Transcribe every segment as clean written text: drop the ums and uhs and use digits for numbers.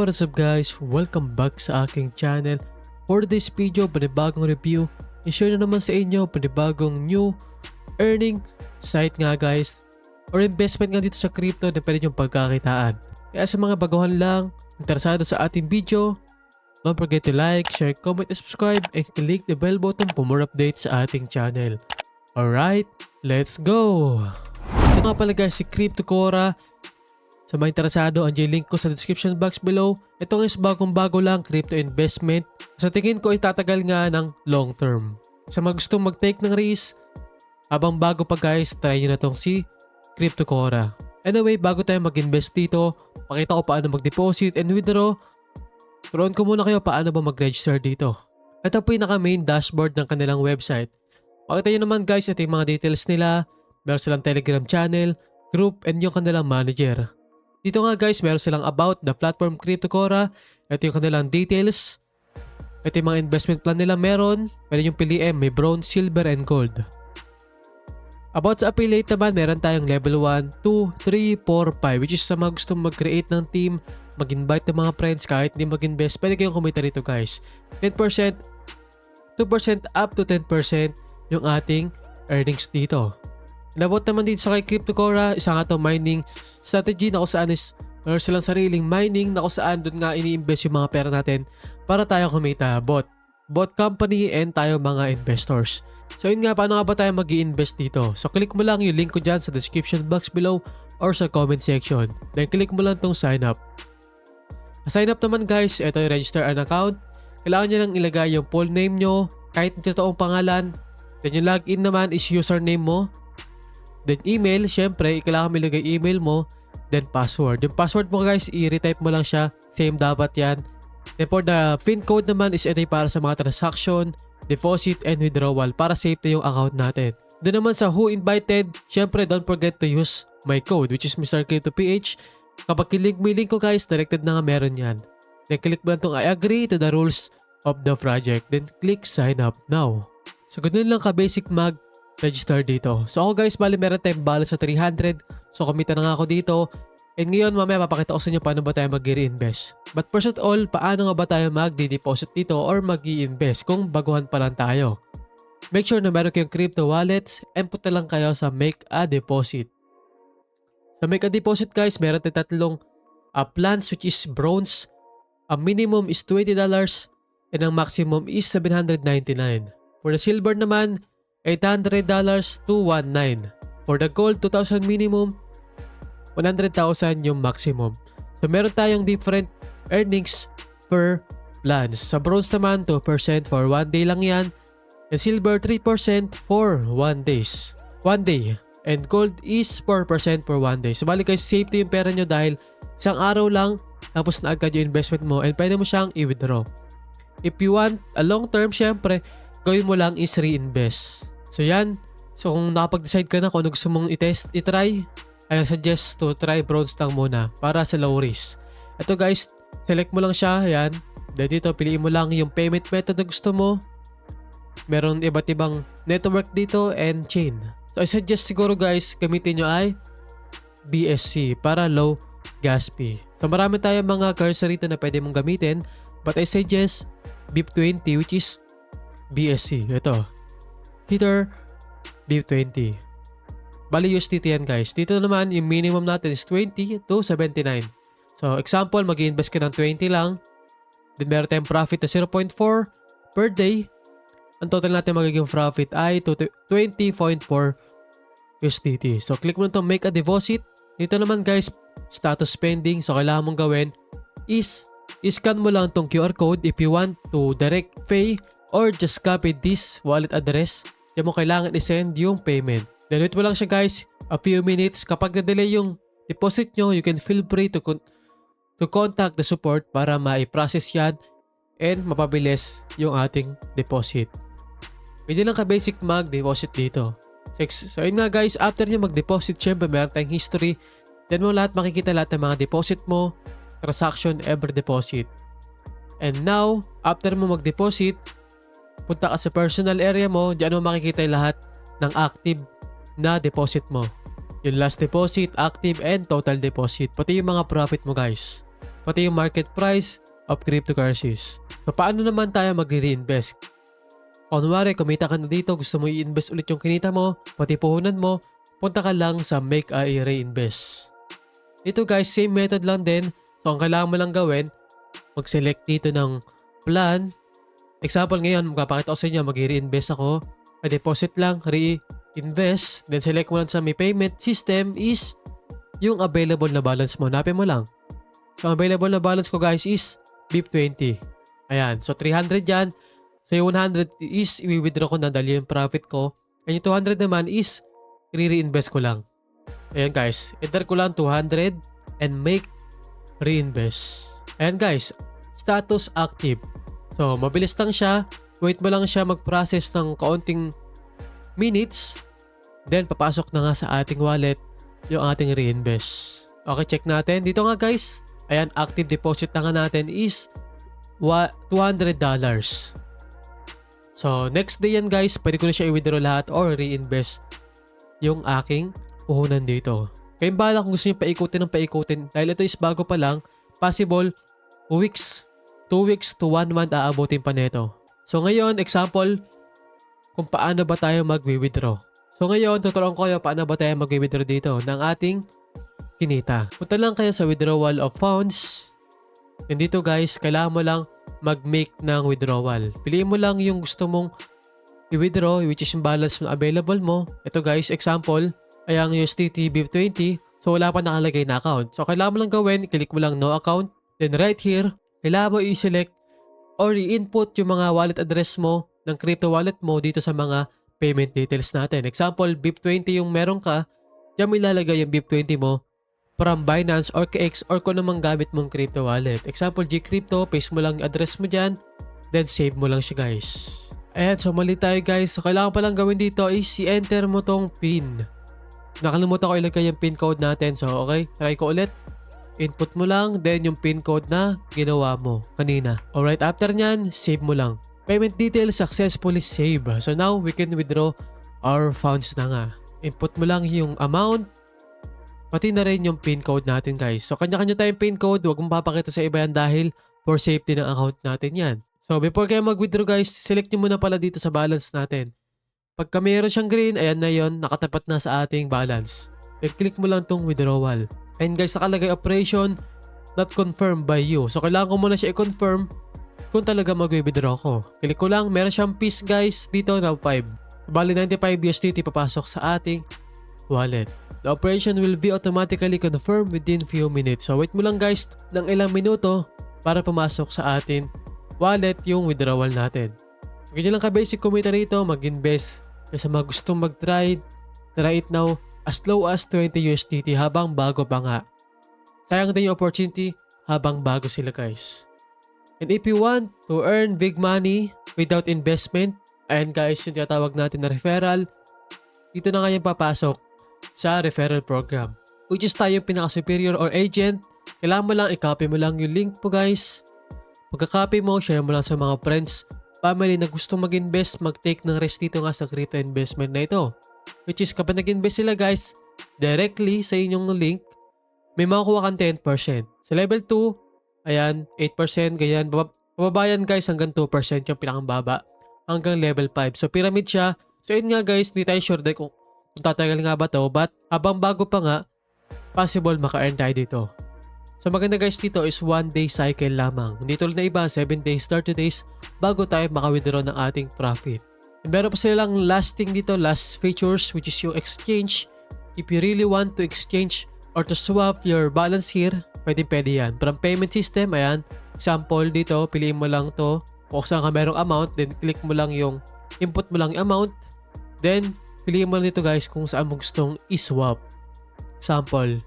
what is up guys? Welcome back sa aking channel. For this video, panibagong review. I-share na naman sa inyo panibagong new earning site nga guys. Or investment nga dito sa crypto na pwede yung pagkakitaan. Kaya sa mga baguhan lang, interesado sa ating video, don't forget to like, share, comment, and subscribe, and click the bell button for more updates sa ating channel. Alright, let's go! So nga pala guys, si CryptoCora. Sa mga interesado, andyan yung link ko sa description box below. Ito is bagong-bago lang crypto investment. Sa tingin ko itatagal nga ng long term. Sa mga gustong mag-take ng risk, habang bago pa guys, try nyo na tong si CryptoCora. Anyway, bago tayo mag-invest dito, pakita ko paano mag-deposit and withdraw. Turuan ko muna kayo paano ba mag-register dito. Ito po yung naka-main dashboard ng kanilang website. Pakita nyo naman guys, ito yung mga details nila. Meron silang Telegram channel, group, and yung kanilang manager. Dito nga guys, meron silang about the platform CryptoCora. Ito yung kanilang details. Ito yung mga investment plan nila meron. Pwede yung piliin, may bronze, silver, and gold. About sa affiliate naman, meron tayong level 1, 2, 3, 4, 5. Which is sa mga gustong mag-create ng team, mag-invite ng mga friends kahit hindi mag-invest. Pwede kayong kumita rito guys. 10%, 2% up to 10% yung ating earnings dito. Inabot naman dito sa kay CryptoCora, isa nga to mining strategy na kung saan is meron silang sariling mining na kung saan doon nga ini-invest yung mga pera natin para tayo kumita. Bot company and tayo mga investors. So yun nga, paano nga ba tayo mag-i-invest dito? So click mo lang yung link ko dyan sa description box below or sa comment section. Then click mo lang tong sign up. Sign up naman guys, ito yung register an account. Kailangan nyo lang ilagay yung full name nyo, kahit yung totoong pangalan. Then yung login naman is username mo. Then email, syempre, kailangan mo ilagay email mo. Then password. Yung password mo guys, i-retype mo lang siya. Same dapat yan. Then for the PIN code naman is ito para sa mga transaction, deposit, and withdrawal para safe na yung account natin. Then naman sa who invited, syempre don't forget to use my code which is Mr. CryptoPH. Kapag kilink mo yung link ko guys, directed na nga meron yan. Then click mo lang itong I agree to the rules of the project. Then click sign up now. So ganun lang ka-basic mag-register dito. So ako guys, bali meron tayong balance sa 300. So kumita na nga ako dito. And ngayon mamaya papakita ko sa inyo paano ba tayo mag-reinvest. But first of all, paano nga ba tayo mag-deposit dito or mag-i-invest kung baguhan pa lang tayo. Make sure na meron kayong crypto wallets and punta lang kayo sa make a deposit. Sa make a deposit guys, meron tayong tatlong plans which is bronze. Ang minimum is $20 and ang maximum is $799. For the silver naman, $800 to $1,900. For the gold, 2,000 minimum, 100,000 yung maximum. So meron tayong different earnings per plans. Sa bronze naman, 2% for 1 day lang yan. And silver, 3% for 1 day. And gold is 4% for 1 day. So balik guys, safety yung pera nyo dahil isang araw lang, tapos na agad yung investment mo and pwede mo siyang i-withdraw. If you want a long term, syempre, gawin mo lang is reinvest. So yan. So kung nakapag-decide ka na kung ano gusto mong i-test, i-try, I suggest to try bronze lang muna para sa low risk. Ito guys, select mo lang siya, yan. Then dito, piliin mo lang yung payment method na gusto mo. Meron iba't ibang network dito and chain. So I suggest siguro guys, gamitin nyo ay BSC para low gas fee. So marami tayong mga currency rito na pwede mong gamitin. But I suggest BIP20 which is BSC. Ito. Tether BIP20. Bali USDT yan guys. Dito naman yung minimum natin is 20 to 79. So example, mag-i-invest ka ng 20 lang. Then meron tayong profit na 0.4 per day. Ang total natin magiging profit ay 20.4 USDT. So click mo na itong make a deposit. Dito naman guys, status pending. So kailangan mong gawin is scan mo lang itong QR code if you want to direct pay or just copy this wallet address. Diyan mo kailangan i-send yung payment. Then wait mo lang siya guys, a few minutes. Kapag na-delay yung deposit nyo, you can feel free to contact the support para ma-process yan and mapabilis yung ating deposit. Pwede lang ka-basic mag-deposit dito. So yun nga guys, after nyo mag-deposit, syempre meron tayong history. Then mo lahat makikita lahat ng mga deposit mo, transaction, every deposit. And now, after mo mag-deposit, punta ka sa personal area mo, diyan mo makikita yung lahat ng active na deposit mo. Yung last deposit, active, and total deposit. Pati yung mga profit mo guys. pati yung market price of cryptocurrencies. So paano naman tayo mag-reinvest? Kunwari, kumita ka na dito, gusto mo i-invest ulit yung kinita mo, pati puhunan mo, punta ka lang sa Make a Reinvest. Ito guys, same method lang din. So ang kailangan mo lang gawin, mag-select dito ng plan. Example ngayon, magpapakita ko sa inyo, mag-reinvest ako. A-deposit lang, reinvest. Then select mo lang sa may payment system is yung available na balance mo. Hanapin mo lang. So ang available na balance ko guys is BIP20. Ayan, so 300 yan. So yung 100 is i-withdraw ko na dahil yung profit ko. And yung 200 naman is i-reinvest ko lang. Ayan guys, enter ko lang 200 and make reinvest. Ayan guys, status active. So mabilis lang siya. Wait mo lang siya mag-process ng kaunting minutes. Then papasok na nga sa ating wallet yung ating reinvest. Okay, check natin. Dito nga guys, ayan, active deposit na nga natin is $200. So, next day yan guys, pwede ko na siya i-withdraw lahat or reinvest yung aking puhunan dito. Kaya bala kung gusto nyo paikutin dahil ito is bago pa lang, possible 2 weeks to 1 month aabutin pa nito. So, ngayon, example, kung paano ba tayo mag-withdraw. So, ngayon, tuturuan ko kayo paano ba tayo mag-withdraw dito ng ating kinita. Punta lang kayo sa withdrawal of funds. And dito guys, kailangan mo lang mag-make ng withdrawal. Piliin mo lang yung gusto mong i-withdraw, which is yung balance na available mo. Ito guys, example, ay ang USDT BIP20. So wala pa nakalagay na account. So kailangan mo lang gawin, click mo lang no account. Then right here, kailangan mo i-select or i-input yung mga wallet address mo ng crypto wallet mo dito sa mga payment details natin. Example, BIP20 yung meron ka, diyan mo ilalagay yung BIP20 mo from Binance or KX or kung namang gamit mong crypto wallet. Example, Gcrypto, paste mo lang yung address mo dyan, then save mo lang siya guys. Ayan, so mali tayo guys. So kailangan pa lang gawin dito is i-enter mo tong PIN. Nakalimutan ko ilagay yung PIN code natin. So okay, try ko ulit. Input mo lang, then yung PIN code na ginawa mo kanina. Alright, after nyan, save mo lang. Payment details successfully saved. So now, we can withdraw our funds na nga. Input mo lang yung amount, pati na rin yung PIN code natin guys. So kanya-kanya tayong PIN code. Huwag mong papakita sa iba yan dahil for safety ng account natin yan. So before kayo mag-withdraw guys, select nyo muna pala dito sa balance natin. Pagka mayroon siyang green, ayan na yon, nakatapat na sa ating balance. Then click mo lang tong withdrawal. And guys, nakalagay operation not confirmed by you. So kailangan ko muna siya i-confirm kung talaga mag-withdraw ko. Click ko lang, meron siyang fees guys dito na 5. Bali 95 USDT papasok sa ating wallet. The operation will be automatically confirmed within few minutes. So wait mo lang guys ng ilang minuto para pumasok sa atin wallet yung withdrawal natin. Ganyan lang ka-basic kumita rito, mag-invest. Sa mga gustong mag-try, try it now as low as 20 USDT habang bago pa nga. Sayang din yung opportunity habang bago sila guys. And if you want to earn big money without investment, ayan guys yung tinatawag natin na referral, dito na nga yung papasok sa referral program. Which is tayo pinaka-superior or agent. Kailangan mo lang, i-copy mo lang yung link po guys. Pagka-copy mo, share mo lang sa mga friends, family na gustong mag-invest, mag-take ng risk dito nga sa crypto investment na ito. Which is kapag nag-invest sila guys, directly sa inyong link, may makukuha kang 10%. Sa level 2, ayan, 8%, ganyan. Pababayan guys hanggang 2% yung pinakambaba hanggang level 5. So pyramid siya. So yun nga guys, hindi tayo sure kung tatagal nga ba to, but habang bago pa nga, possible maka-earn tayo dito. So maganda guys dito is 1 day cycle lamang. Hindi tulad na iba, 7 days, 30 days bago tayo maka-withdraw ng ating profit. And meron pa silang lasting dito, last features, which is yung exchange. If you really want to exchange or to swap your balance here, pwede yan. From payment system, ayan, example dito, piliin mo lang to. Kung saan ka merong amount, then click mo lang yung, input mo lang yung amount. Then, piliin mo lang dito guys kung saan mo gustong i-swap. Example,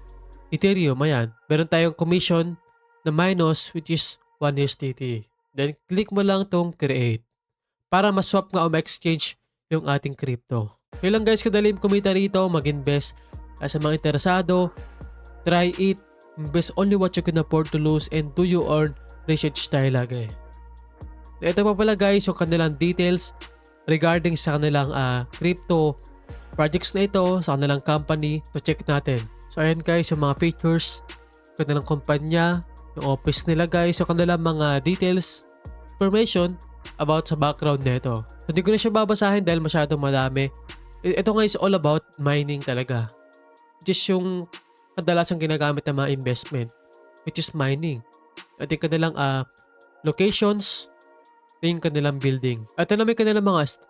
Ethereum, ayan. Meron tayong commission na minus which is 1 USDT. Then, click mo lang tong create para ma-swap nga o ma-exchange yung ating crypto. Kaya lang guys, kadaling kumita rito, mag-invest. Sa mga interesado, try it. Invest only what you can afford to lose and do you earn research tayo lagi. Ito pa pala guys, yung kanilang details regarding sa kanilang crypto projects na ito, sa kanilang company. So check natin. So ayan guys, yung mga features, kanilang kumpanya, yung office nila guys, yung kanilang mga details, information about sa background nito. Hindi ko na siya babasahin dahil masyadong madami. Ito nga is all about mining talaga. Just yung kadalasang ginagamit ng mga investment, which is mining. At yung kanilang locations, yung kanilang building. At ano may kanilang mga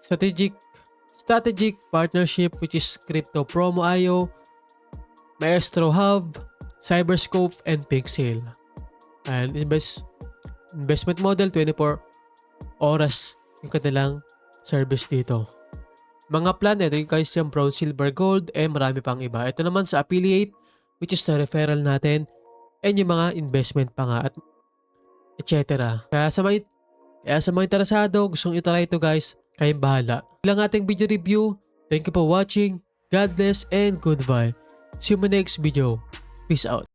strategic partnership, which is Crypto Promo.io, Maestro Hub, Cyberscope, and Pixel. And investment model, 24 oras yung kanilang service dito. Mga plan, ito yung guys yung Bronze, Silver, Gold, marami pang iba. Ito naman sa affiliate, which is the referral natin, and yung mga investment pa nga, at etc. Kaya sa mga interesado, gustong itry ito guys, kayong bahala. Ilang ating video review. Thank you for watching. God bless and goodbye. See you in my next video. Peace out.